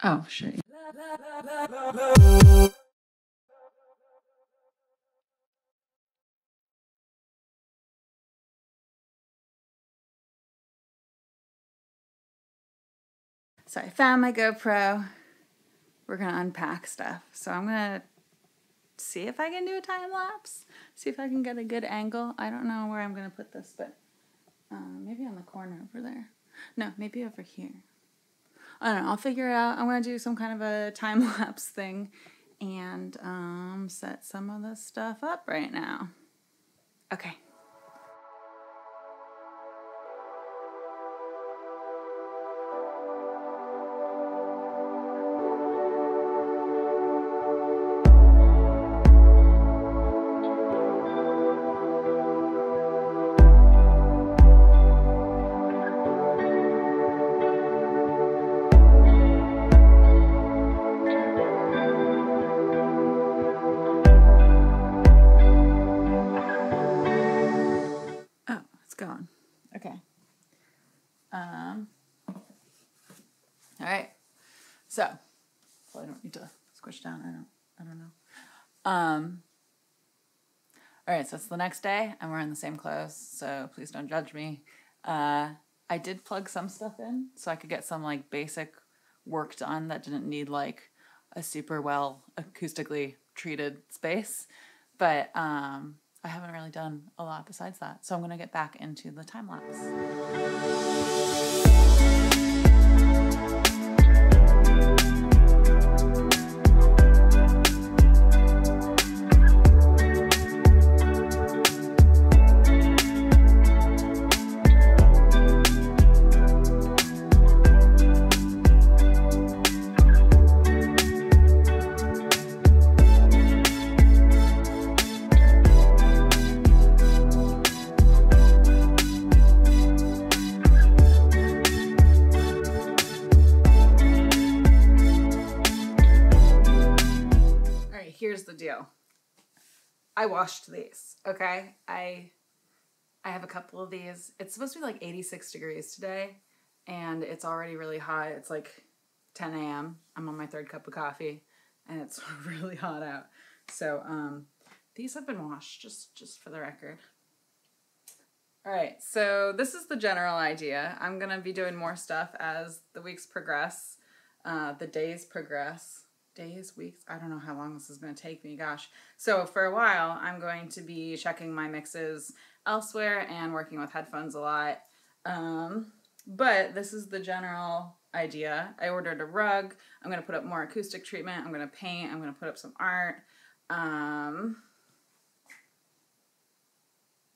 Oh, shit. So I found my GoPro. We're going to unpack stuff. So I'm going to see if I can do a time lapse. See if I can get a good angle. I don't know where I'm going to put this, but maybe on the corner over there. No, maybe over here. I don't know. I'll figure it out. I'm going to do some kind of a time lapse thing and set some of this stuff up right now. Okay. Going. Okay. All right. So, probably don't need to squish down. I don't know. All right. So it's the next day. I'm wearing the same clothes. So please don't judge me. I did plug some stuff in so I could get some like basic work done that didn't need like a super well acoustically treated space. But, I haven't really done a lot besides that. So I'm going to get back into the time lapse. Here's the deal. I washed these, okay? I have a couple of these. It's supposed to be like 86 degrees today, and it's already really hot. It's like 10 a.m. I'm on my third cup of coffee, and it's really hot out. So these have been washed, just for the record. All right, so this is the general idea. I'm going to be doing more stuff as the weeks progress, the days progress. Days, weeks, I don't know how long this is going to take me, gosh. So for a while, I'm going to be checking my mixes elsewhere and working with headphones a lot. But this is the general idea. I ordered a rug. I'm going to put up more acoustic treatment. I'm going to paint. I'm going to put up some art.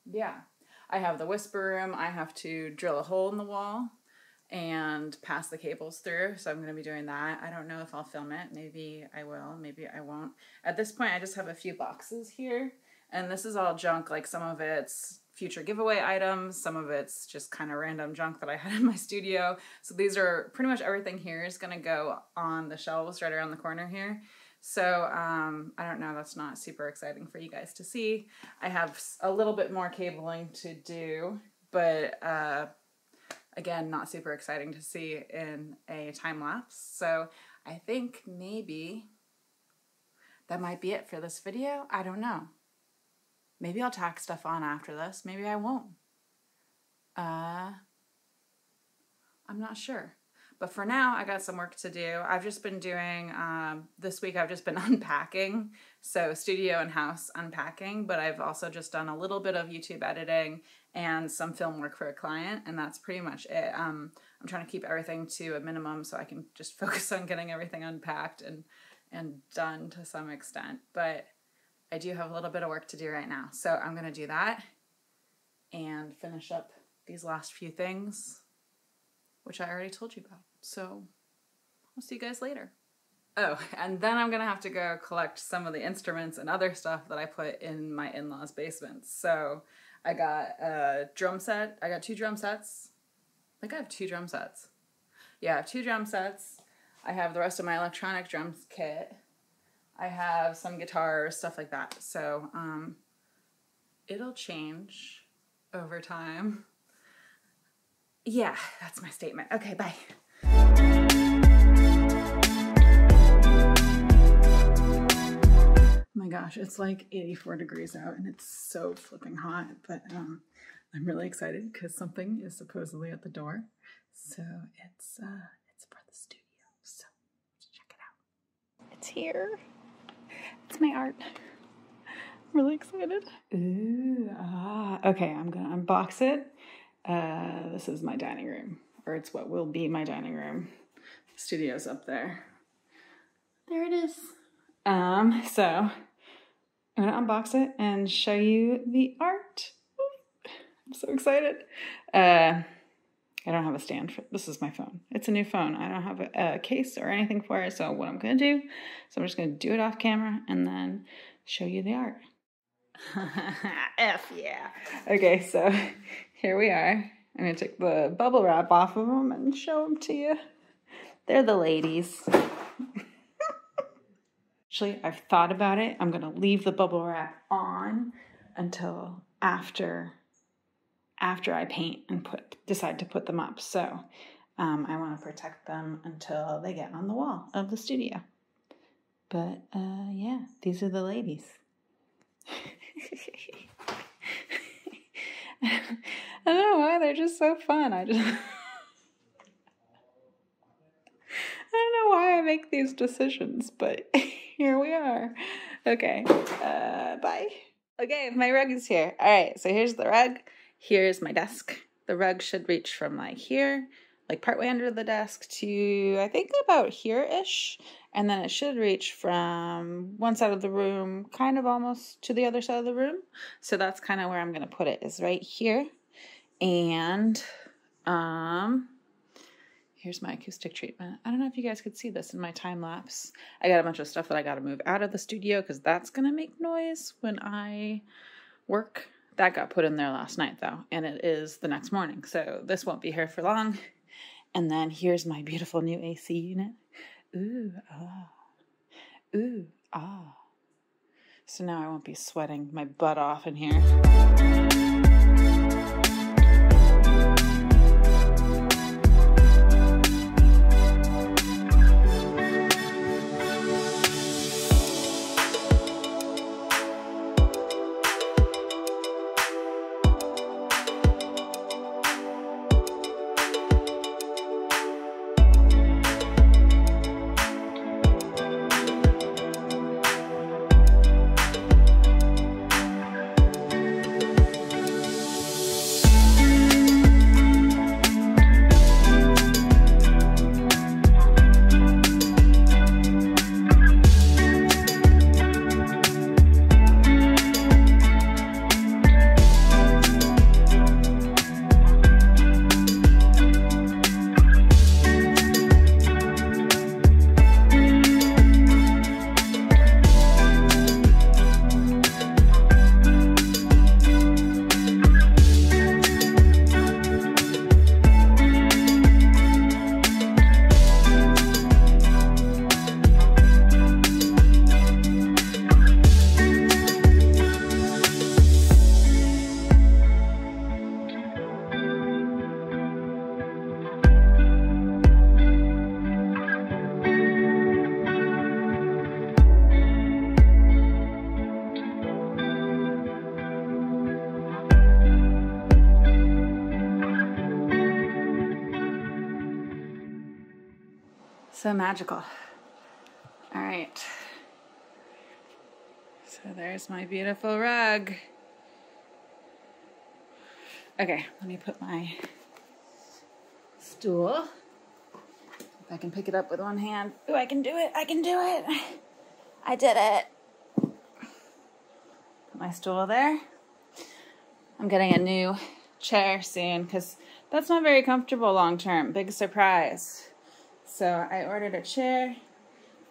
Yeah. I have the whisper room. I have to drill a hole in the wall and pass the cables through, so I'm going to be doing that. I don't know if I'll film it. Maybe I will, maybe I won't. At this point, I just have a few boxes here, and this is all junk. Like, some of it's future giveaway items, some of it's just kind of random junk that I had in my studio. So these are pretty much everything here is going to go on the shelves right around the corner here. So I don't know, that's not super exciting for you guys to see. I have a little bit more cabling to do, but again, not super exciting to see in a time lapse. So I think maybe that might be it for this video. I don't know. Maybe I'll tack stuff on after this. Maybe I won't. I'm not sure. But for now, I got some work to do. I've just been doing, this week I've just been unpacking. So studio and house unpacking, but I've also just done a little bit of YouTube editing and some film work for a client, and that's pretty much it. I'm trying to keep everything to a minimum so I can just focus on getting everything unpacked and done to some extent. But I do have a little bit of work to do right now. So I'm going to do that and finish up these last few things, which I already told you about. So I'll see you guys later. Oh, and then I'm going to have to go collect some of the instruments and other stuff that I put in my in-laws' basement. So I got a drum set. I got 2 drum sets. I think I have 2 drum sets. Yeah, I have 2 drum sets. I have the rest of my electronic drums kit. I have some guitars, stuff like that. So it'll change over time. Yeah, that's my statement. Okay, bye. gosh, it's like 84 degrees out and it's so flipping hot, but I'm really excited because something is supposedly at the door. So it's for the studio. So let's check it out. It's here. It's my art. I'm really excited. Ooh, okay, I'm gonna unbox it. This is my dining room, or it's what will be my dining room. The studio's up there. There it is. So I'm gonna unbox it and show you the art. I'm so excited. I don't have a stand for this. Is my phone. It's a new phone. I don't have a case or anything for it. So what I'm gonna do, I'm just gonna do it off camera and then show you the art. F yeah. Okay, so here we are. I'm gonna take the bubble wrap off of them and show them to you. They're the ladies. Actually, I've thought about it. I'm gonna leave the bubble wrap on until after I paint and decide to put them up. So I want to protect them until they get on the wall of the studio. But yeah, these are the ladies. I don't know why, they're just so fun. I don't know why I make these decisions, but here we are. Okay, bye. Okay, my rug is here. All right, so here's the rug. Here's my desk. The rug should reach from like here, like partway under the desk to I think about here-ish. And then it should reach from one side of the room, kind of almost to the other side of the room. So that's kind of where I'm going to put it, is right here. And here's my acoustic treatment. I don't know if you guys could see this in my time lapse. I got a bunch of stuff that I got to move out of the studio because that's going to make noise when I work. That got put in there last night though, and it is the next morning. So this won't be here for long. And then here's my beautiful new AC unit. Ooh, ah. Ooh, ah. So now I won't be sweating my butt off in here. So magical. All right. So there's my beautiful rug. Okay, let me put my stool. If I can pick it up with one hand. Ooh, I can do it. I can do it. I did it. Put my stool there. I'm getting a new chair soon because that's not very comfortable long term. Big surprise. So I ordered a chair.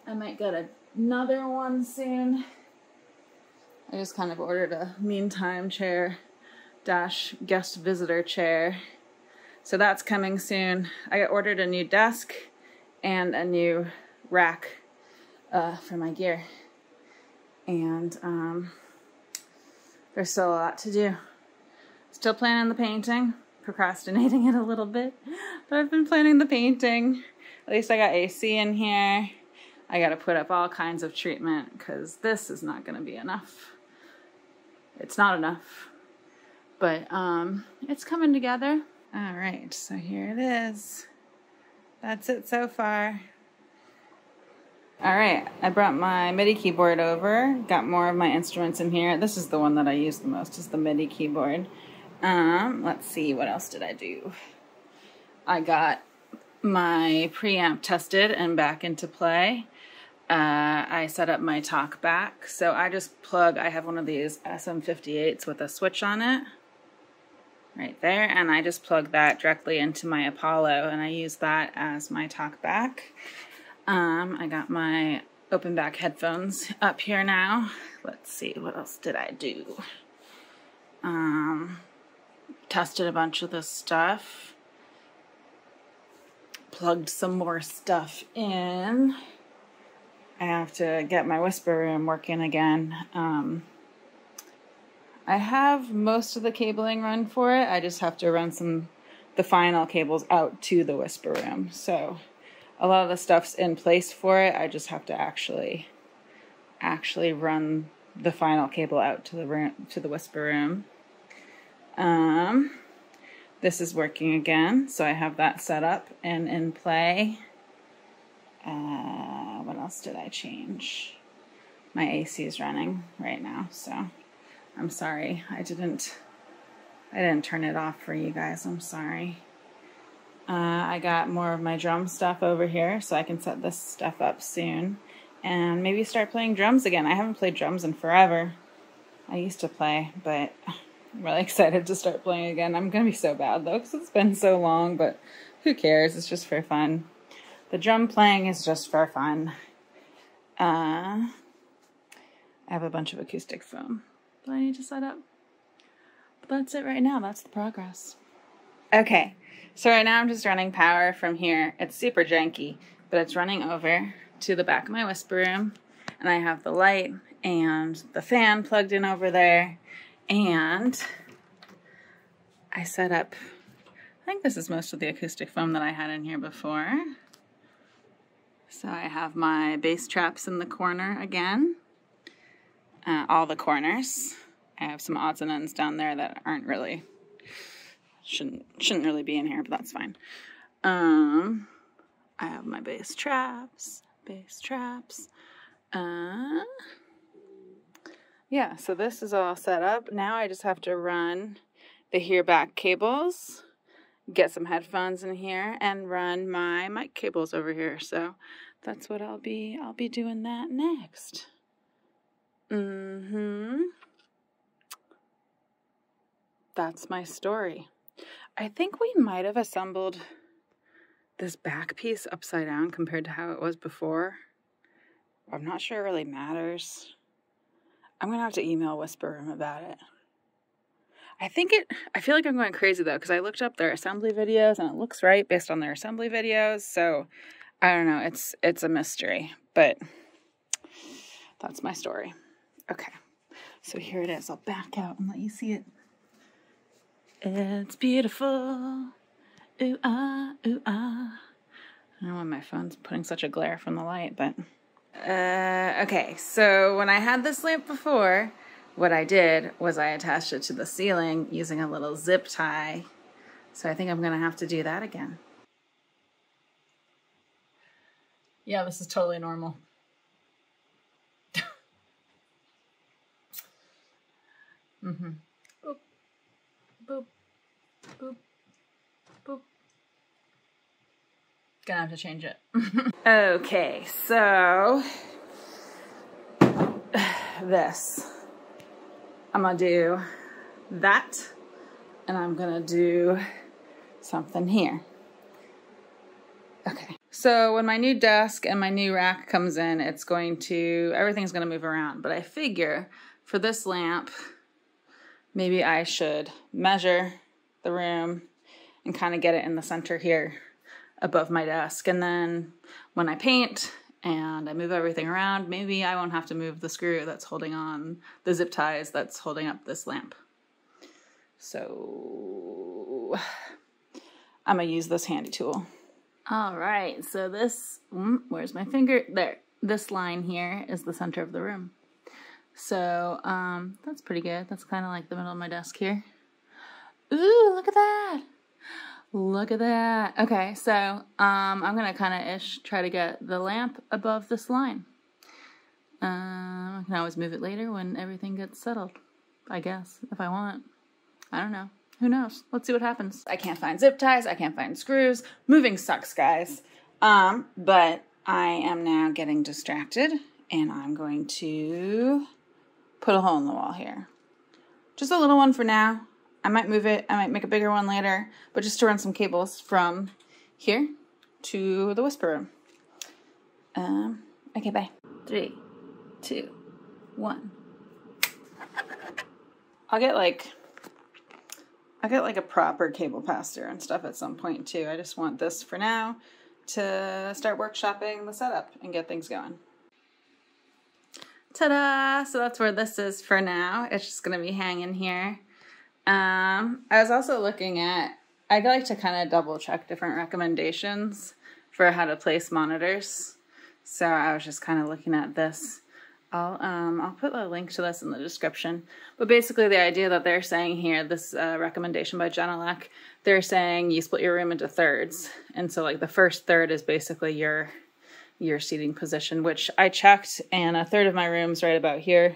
I might get another one soon. I just kind of ordered a meantime chair / guest visitor chair. So that's coming soon. I ordered a new desk and a new rack for my gear. And there's still a lot to do. Still planning the painting, procrastinating it a little bit, but I've been planning the painting. At least I got AC in here. I got to put up all kinds of treatment because this is not going to be enough. It's not enough, but it's coming together. All right, so here it is. That's it so far. All right, I brought my MIDI keyboard over, got more of my instruments in here. This is the one that I use the most, is the MIDI keyboard. Let's see, what else did I do? I got my preamp tested and back into play. I set up my talk back, so I just plug, I have one of these SM58s with a switch on it, right there, and I just plug that directly into my Apollo, and I use that as my talk back. I got my open back headphones up here now. Let's see, what else did I do? Tested a bunch of this stuff. Plugged some more stuff in. I have to get my whisper room working again. I have most of the cabling run for it. I just have to run the final cables out to the whisper room. So a lot of the stuff's in place for it. I just have to actually run the final cable out to the whisper room. This is working again, so I have that set up and in play. What else did I change? My AC is running right now, so I'm sorry. I didn't turn it off for you guys. I'm sorry. I got more of my drum stuff over here, so I can set this stuff up soon and maybe start playing drums again. I haven't played drums in forever. I used to play, but I'm really excited to start playing again. I'm going to be so bad, though, because it's been so long, but who cares? It's just for fun. The drum playing is just for fun. I have a bunch of acoustic foam that I need to set up. But that's it right now. That's the progress. Okay, so right now I'm just running power from here. It's super janky, but it's running over to the back of my whisper room. And I have the light and the fan plugged in over there. And I set up, I think this is most of the acoustic foam that I had in here before. So I have my bass traps in the corner again, all the corners. I have some odds and ends down there that aren't really, shouldn't really be in here, but that's fine. I have my bass traps. Yeah, so this is all set up. Now I just have to run the hear back cables, get some headphones in here, and run my mic cables over here. So that's what I'll be doing that next. That's my story. I think we might have assembled this back piece upside down compared to how it was before. I'm not sure it really matters. I'm going to have to email Whisper Room about it. I feel like I'm going crazy though, because I looked up their assembly videos and it looks right based on their assembly videos. So I don't know. It's a mystery, but that's my story. Okay. So here it is. I'll back out and let you see it. It's beautiful. Ooh, ah, ooh, ah. I don't know why my phone's putting such a glare from the light, but... okay, so when I had this lamp before, what I did was I attached it to the ceiling using a little zip tie. So I think I'm going to have to do that again. Yeah, this is totally normal. Boop, boop, boop, boop. Gonna have to change it. Okay, so this. I'm gonna do that, and I'm gonna do something here. Okay, so when my new desk and my new rack comes in, everything's gonna move around, but I figure for this lamp, maybe I should measure the room and kind of get it in the center here above my desk. And then when I paint and I move everything around, maybe I won't have to move the screw that's holding on the zip ties that's holding up this lamp. So I'm gonna use this handy tool. All right, so this, where's my finger? There. this line here is the center of the room. So that's pretty good. That's kind of like the middle of my desk here. Ooh, look at that. Look at that. Okay, so I'm going to kind of try to get the lamp above this line. I can always move it later when everything gets settled, I guess, if I want. I don't know. Who knows? Let's see what happens. I can't find zip ties. I can't find screws. Moving sucks, guys. But I am now getting distracted, and I'm going to put a hole in the wall here. Just a little one for now. I might move it. I might make a bigger one later, but just to run some cables from here to the whisper room. Okay, bye. 3, 2, 1. I'll get like a proper cable passer and stuff at some point too. I just want this for now to start workshopping the setup and get things going. Ta-da! So that's where this is for now. It's just going to be hanging here. I was also looking at, I like to kind of double check different recommendations for how to place monitors. So I was just kind of looking at this. I'll put a link to this in the description. But basically the idea that they're saying here, this recommendation by Genelec, they're saying you split your room into thirds. And so like the first third is basically your seating position, which I checked, and a third of my room's right about here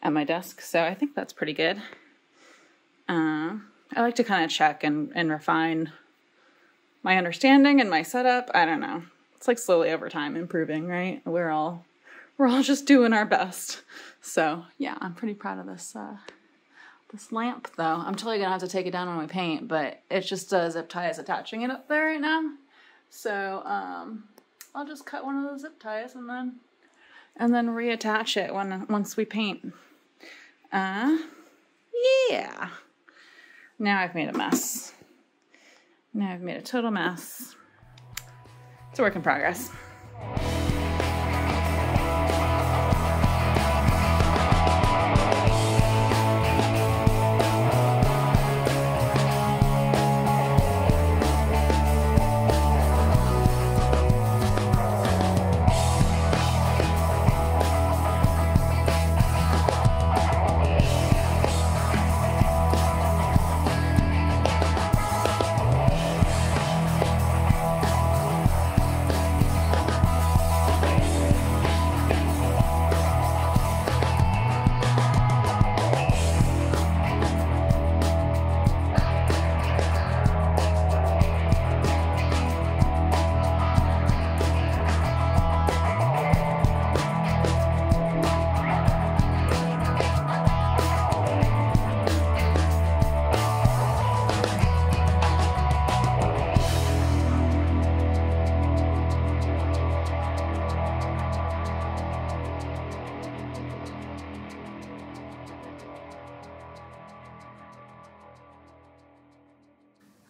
at my desk. So I think that's pretty good. I like to kind of check and refine my understanding and my setup. I don't know. It's like slowly over time improving, right? We're all just doing our best. So yeah, I'm pretty proud of this this lamp though. I'm totally gonna have to take it down when we paint, but it's just a zip tie is attaching it up there right now. So I'll just cut one of those zip ties and then reattach it once we paint. Yeah. Now I've made a mess. Now I've made a total mess. It's a work in progress.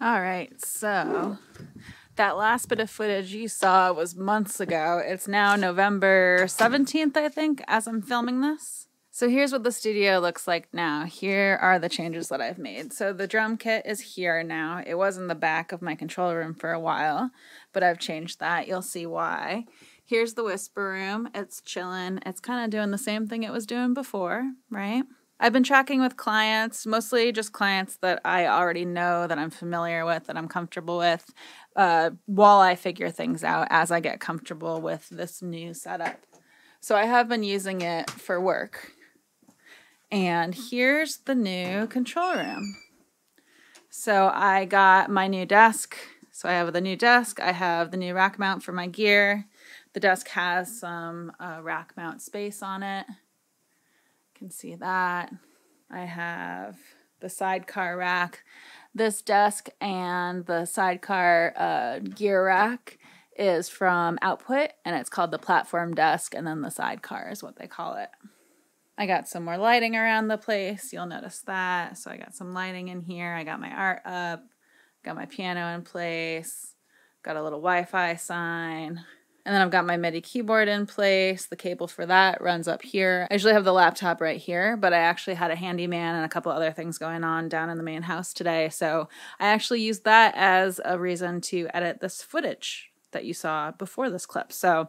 All right, so that last bit of footage you saw was months ago. It's now November 17th, I think, as I'm filming this. So here's what the studio looks like now. Here are the changes that I've made. So the drum kit is here now. It was in the back of my control room for a while, but I've changed that. You'll see why. Here's the whisper room. It's chilling. It's kind of doing the same thing it was doing before, right? I've been tracking with clients, mostly just clients that I already know, that I'm familiar with, that I'm comfortable with, while I figure things out as I get comfortable with this new setup. So I have been using it for work. And here's the new control room. So I got my new desk. So I have the new desk. I have the new rack mount for my gear. The desk has some rack mount space on it. Can see that. I have the sidecar rack. This desk and the sidecar gear rack is from Output, and it's called the platform desk, and then the sidecar is what they call it. I got some more lighting around the place. You'll notice that. So I got some lighting in here. I got my art up. Got my piano in place. Got a little Wi-Fi sign. And then I've got my MIDI keyboard in place. The cable for that runs up here. I usually have the laptop right here, but I actually had a handyman and a couple other things going on down in the main house today. So I actually used that as a reason to edit this footage. that you saw before this clip. So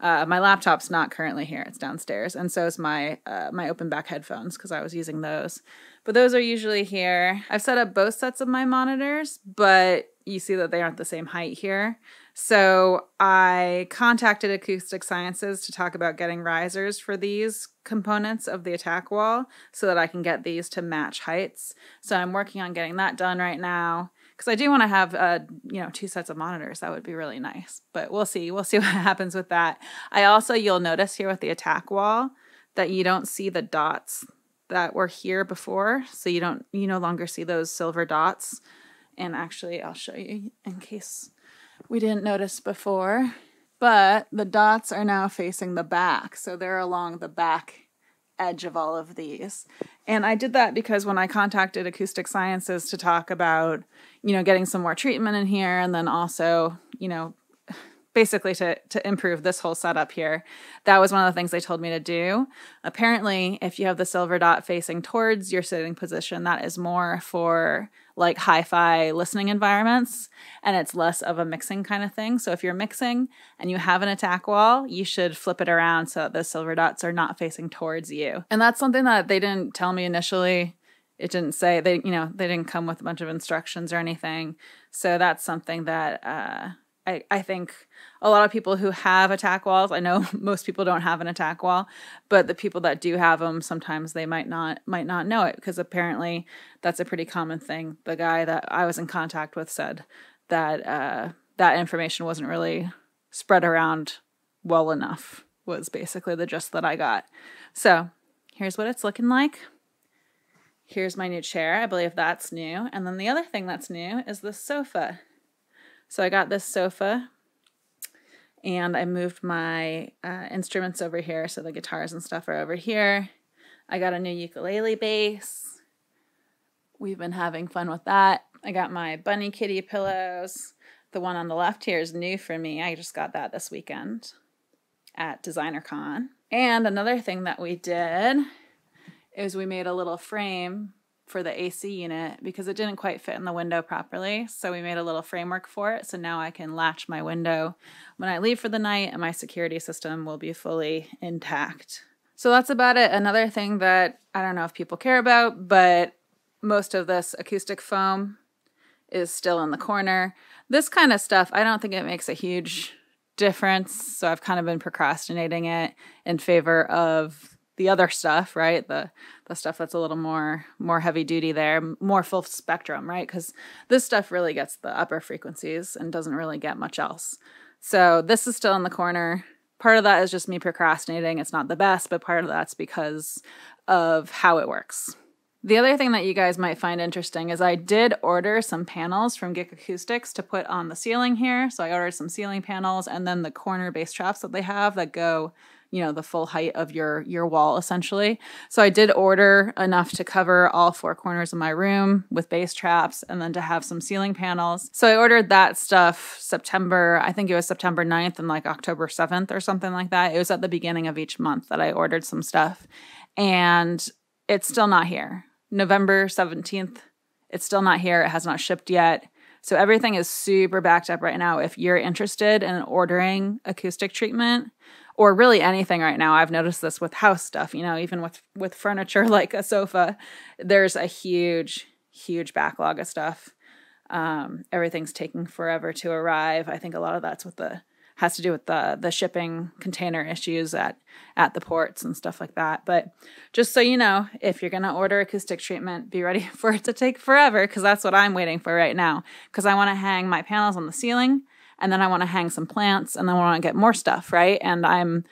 my laptop's not currently here. It's downstairs. And so is my open back headphones because I was using those. But those are usually here. I've set up both sets of my monitors, but you see that they aren't the same height here. So I contacted Acoustic Sciences to talk about getting risers for these components of the attack wall so that I can get these to match heights. So I'm working on getting that done right now because I do want to have, 2 sets of monitors. That would be really nice, but we'll see. We'll see what happens with that. I also, you'll notice here with the attack wall that you don't see the dots that were here before. So you no longer see those silver dots. And actually, I'll show you in case we didn't notice before. But the dots are now facing the back. So they're along the back edge of all of these. And I did that because when I contacted Acoustic Sciences to talk about, getting some more treatment in here and then also, basically to improve this whole setup here. That was one of the things they told me to do. Apparently, if you have the silver dot facing towards your sitting position, that is more for like hi-fi listening environments, and it's less of a mixing kind of thing. So if you're mixing and you have an attack wall, you should flip it around so that the silver dots are not facing towards you. And that's something that they didn't tell me initially. It didn't say, they didn't come with a bunch of instructions or anything. So that's something that I think a lot of people who have attack walls, I know most people don't have an attack wall, but the people that do have them, sometimes they might not know it because apparently that's a pretty common thing. The guy that I was in contact with said that that information wasn't really spread around well enough, was basically the gist that I got. So here's what it's looking like. Here's my new chair. I believe that's new. And then the other thing that's new is the sofa. So I got this sofa and I moved my instruments over here. So the guitars and stuff are over here. I got a new ukulele bass. We've been having fun with that. I got my bunny kitty pillows. The one on the left here is new for me. I just got that this weekend at Designer Con. And another thing that we did is we made a little frame for the AC unit because it didn't quite fit in the window properly. So we made a little framework for it. So now I can latch my window when I leave for the night and my security system will be fully intact. So that's about it. Another thing that I don't know if people care about, but most of this acoustic foam is still in the corner. This kind of stuff, I don't think it makes a huge difference. So I've kind of been procrastinating it in favor of the other stuff, right? The stuff that's a little more heavy duty there, more full spectrum, right? Because this stuff really gets the upper frequencies and doesn't really get much else. So this is still in the corner. Part of that is just me procrastinating. It's not the best, but part of that's because of how it works. The other thing that you guys might find interesting is I did order some panels from Gick Acoustics to put on the ceiling here. So I ordered some ceiling panels and then the corner bass traps that they have that go the full height of your wall, essentially. So I did order enough to cover all 4 corners of my room with bass traps and then to have some ceiling panels. So I ordered that stuff I think it was September 9th and like October 7th or something like that. It was at the beginning of each month that I ordered some stuff. And it's still not here. November 17th, it's still not here. It has not shipped yet. So everything is super backed up right now. If you're interested in ordering acoustic treatment, or really anything right now, I've noticed this with house stuff, even with furniture like a sofa, there's a huge backlog of stuff. Everything's taking forever to arrive. I think a lot of that's has to do with the shipping container issues at the ports and stuff like that. But just so you know, if you're going to order acoustic treatment, be ready for it to take forever because that's what I'm waiting for right now. Because I want to hang my panels on the ceiling and then I want to hang some plants and then I want to get more stuff, right? And I'm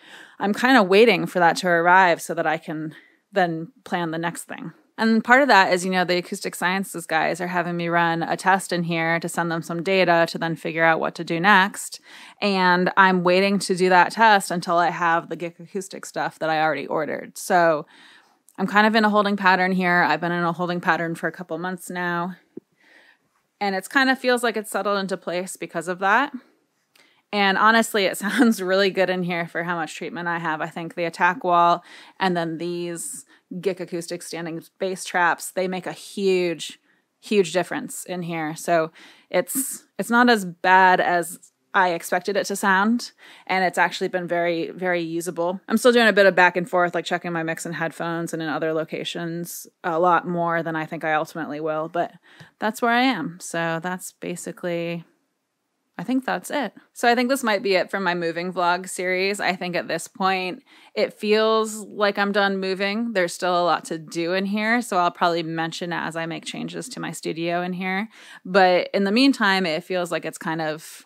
kind of waiting for that to arrive so that I can then plan the next thing. And part of that is, the Acoustic Sciences guys are having me run a test in here to send them some data to then figure out what to do next. And I'm waiting to do that test until I have the Gick Acoustic stuff that I already ordered. So I'm kind of in a holding pattern here. I've been in a holding pattern for a couple months now. And it kind of feels like it's settled into place because of that. And honestly, it sounds really good in here for how much treatment I have. I think the attack wall and then these Gick Acoustic standing bass traps, they make a huge difference in here. So it's not as bad as I expected it to sound, and it's actually been very, very usable. I'm still doing a bit of back and forth, like checking my mix in headphones and in other locations a lot more than I think I ultimately will, but that's where I am. So that's basically, I think that's it. So I think this might be it for my moving vlog series. I think at this point, it feels like I'm done moving. There's still a lot to do in here, so I'll probably mention it as I make changes to my studio in here. But in the meantime, it feels like it's kind of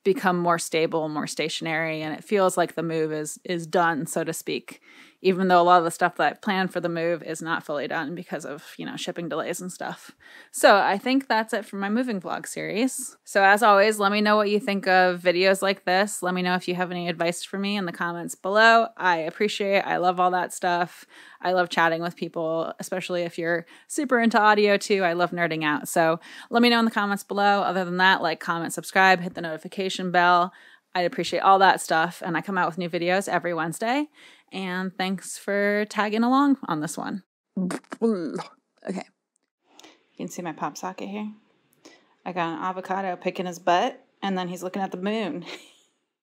become more stable, more stationary, and it feels like the move is done, so to speak, even though a lot of the stuff that I've planned for the move is not fully done because of, shipping delays and stuff. So I think that's it for my moving vlog series. So as always, let me know what you think of videos like this. Let me know if you have any advice for me in the comments below. I appreciate it. I love all that stuff. I love chatting with people, especially if you're super into audio too. I love nerding out. So let me know in the comments below. Other than that, like, comment, subscribe, hit the notification bell. I'd appreciate all that stuff. And I come out with new videos every Wednesday. And thanks for tagging along on this one. Okay. You can see my pop socket here. I got an avocado picking his butt, and then he's looking at the moon.